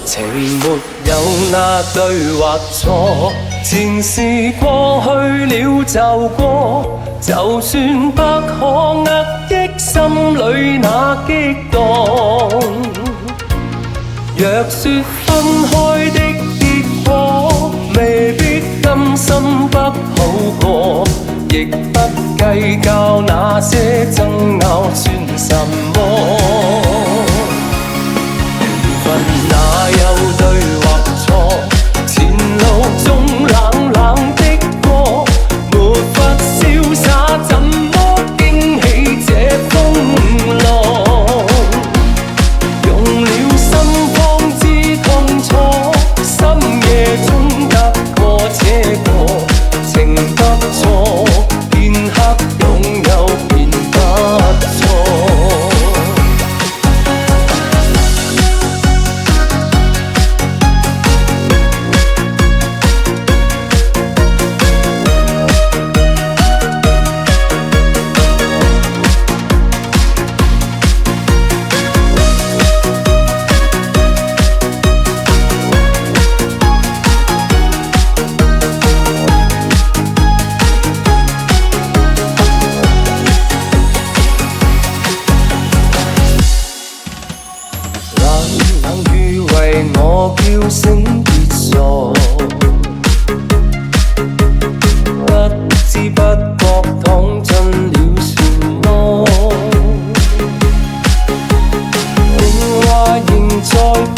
情沒有那對或錯，前事過去了就過，就算不可壓抑心裏那激動。若說分開的結果未必甘心不好過，亦不計較那些爭拗算什麼。哪有對或錯？前路中冷冷的歌，沒法瀟灑，怎麼驚起這風浪？用了心方知痛楚，深夜中得過且過，情不錯，片刻擁有便不錯。冷雨為我叫醒結束，不知不覺躺進了漩渦，情話仍在。